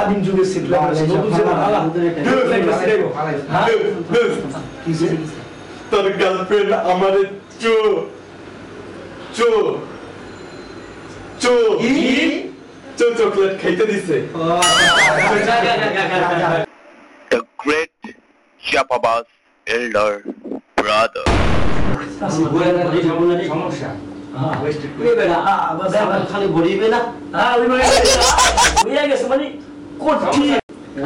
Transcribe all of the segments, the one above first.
আদিম যুগের সিট লাগাইছে নতুন সিট তোর গার্লফ্রেন্ড আমারে চো চো চো চো চকলেট খাইতে দিছে The great Chapaba's elder brother. সমস্যা খালি ভরিবে না উইয়া গেছে মানে কোটি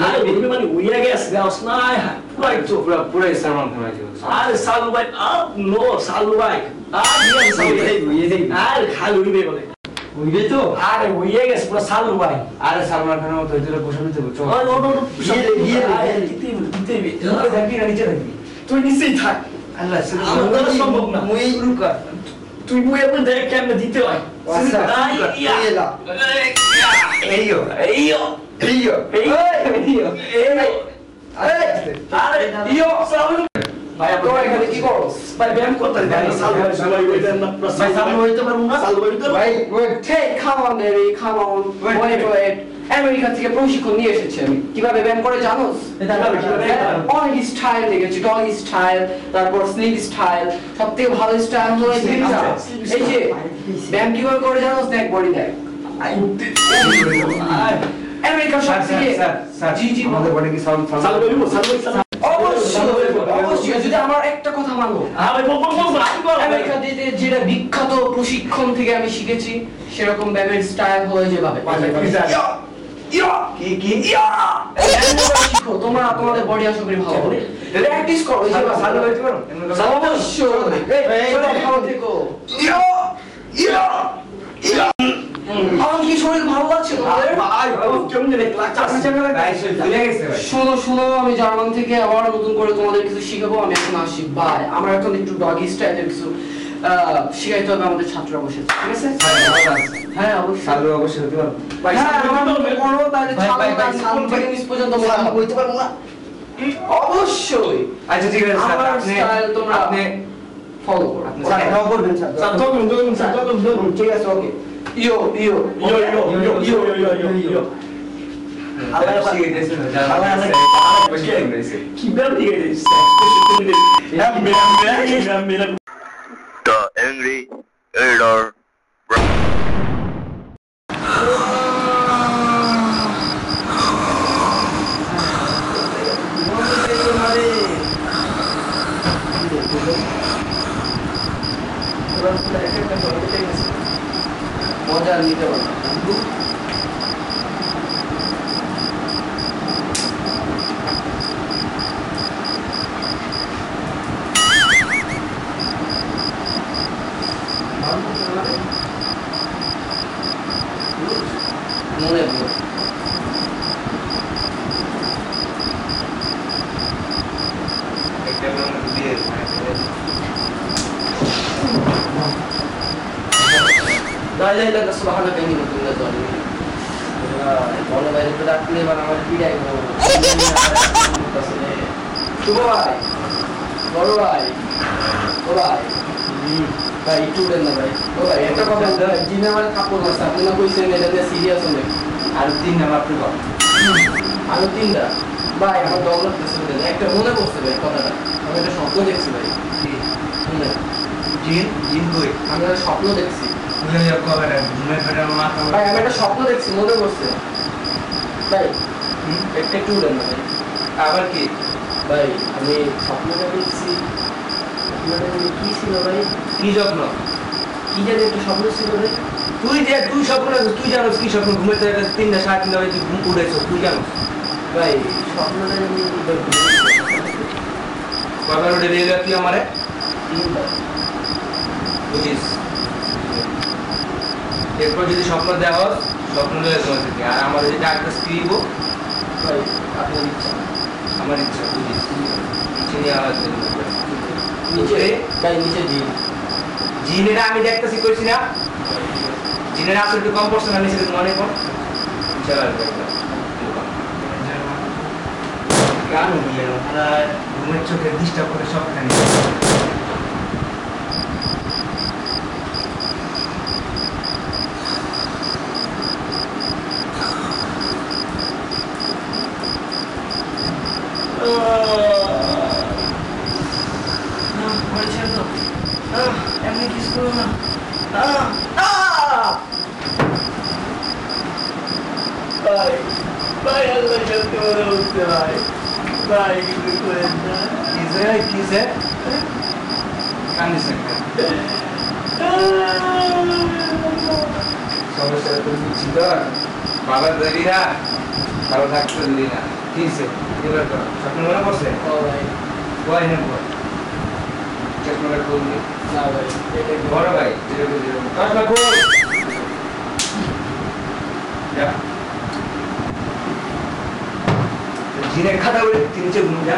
আরে ভরিবে মানে উইয়া গেছে গাছ নাই পুরাই তো পুরাই সামান খাওয়া আরে সালু ভাই নো সালু ভাই আরে খালি উইবে বলে উইবে তো আরে উইয়া গেছে পুরা সালু ভাই আরে সালমান খানের মতো হইতে বসে নিতে বলছো তুই নিচেই থাক আল্লাহ আমার দ্বারা সম্ভব না মুই রুকা তুই বইয়ে বই দেখ কেমনে দিতে হয় এইও এইও এইও এইও আরে ইয়ো সালু ভাই আপনি এখানে কি করো ভাই ব্যায়াম করতে ভাই সালু ভাই সবাই ওইটা না ভাই সামনে হইতে পারবো না সালু ভাই ভাই wait take come on baby come on wait America থেকে প্রশিক্ষণ নিয়ে এসেছি আমি কিভাবে ব্যায়াম করে জানোস অনেক স্টাইল দেখেছি ডগি স্টাইল তারপর স্লিপ স্টাইল সবথেকে ভালো স্টাইল হলো এই যে ব্যায়াম কিভাবে করে জানোস দেখ বডি দেখ আমেরিকা সবথেকে জি জি আমাদের বডি কি সাউন্ড সালু ভাই অবশ্যই যদি আমার একটা কথা মানো ভাই বল আমেরিকাতে যেটা বিখ্যাত প্রশিক্ষণ থেকে আমি শিখেছি সেরকম ব্যায়ামের স্টাইল হলো যেভাবে শিখো তোমরা তোমাদের বডি আশা করি ভালো হবে প্র্যাকটিস করো সালু হইতে পারো আমার কি শরীর ভালো লাগছে শোনো শোনো আমি জার্মান থেকে আবার নতুন করে তোমাদের কিছু শিখাবো আমি এখন আসি বাই আমার এখন একটু ডগি স্টাইলের কিছু শিখাইতে হবে আমাদের ছাত্ররা বসে ঠিক আছে হ্যাঁ অবশ্যই সালু অবশ্যই হতে পারো করো তাহলে সালু থেকে নিচ পর্যন্ত বলতে পারবো না অবশ্যই আচ্ছা ঠিক আছে আমার স্টাইল তোমরা আপনি ফলো করো স্যার করবেন স্যার ঠিক আছে ওকে ইয়ো ইয়ো আল্লাহ শিখিয়েছে কি ব্যায়াম দিয়ে this The angry elder brother. মজা নিতে পারো মনে করো একটা দিয়ে لا اله الا انت سبحانك اني كنت من الظالمين বলো ভাই একটু ডাকলে এবার আমার পিড়াই শুভ ভাই বড় ভাই ও ভাই ভাই একটু দেন না ভাই ও ভাই একটা কথা জিনে আমার কাপড় মারছে আপনি না কইছেন এটা নিয়ে সিরিয়াস হলে আর 3 নাম্বার আপনি কর আরো 3টা ভাই আমার ডলার পেছনে দেন একটা মনে করছে ভাই কথাটা আমি একটা স্বপ্ন দেখছি ভাই শুনে জিন কই আমি একটা স্বপ্ন দেখছি বুঝে যাও কবে ঘুমের পেটে মাথা ভাই আমি একটা স্বপ্ন দেখছি মনে করছে ভাই একটু দেন না ভাই আবার কি ভাই আমি স্বপ্নটা দেখছি কি ছিল ভাই কি স্বপ্ন কি জানি একটা স্বপ্ন ছিল ভাই তুই স্বপ্ন তুই জানোস কি স্বপ্ন ঘুমেতে 3টা 3:30 বাজে তুই ঘুম উঠেছো তুই জানোস ভাই স্বপ্নটা আমি কবার উঠে দিয়ে তুই আমারে বুঝিস এরপর যদি স্বপ্ন দেখো স্বপ্ন লয়ে তোমার থেকে আর আমার যেটা একটা স্ক্রিব ভাই আপনার ইচ্ছা আমার ইচ্ছা বুঝিস কিছু নিয়ে আওয়াজ নিচে ভাই নিচে দিন জিনেরা আমি দেখতেছি কইছি না জিনেরা আসলে একটু কম পড়ছে না নিচে মনে কর চল গান নিয়ে না ঘুমের চোখে ডিস্টার্ব করে সব খানি আমার ছেড়ে দাও এমনি কিস করো না ভাই ভাই আল্লাহ কাছে মনে হচ্ছে ভাই ভাই কিছু করেন না কিসে কান্দিস সমস্যা তো বুঝছি তো বাবার দেরি না ভালো থাকতে দেরি না কিসে এবার তো স্বপ্ন মনে পড়ছে ও ভাই কয় নেব চশমাটা খুলবি না ভাই বড় ভাই চশমা খুল যা জিনের খাতা বলে তিন নিচে ঘুম যা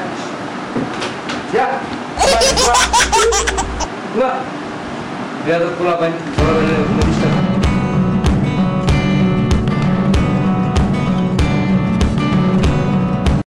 যা বেয়াদব পোলা পাই বড় ভাই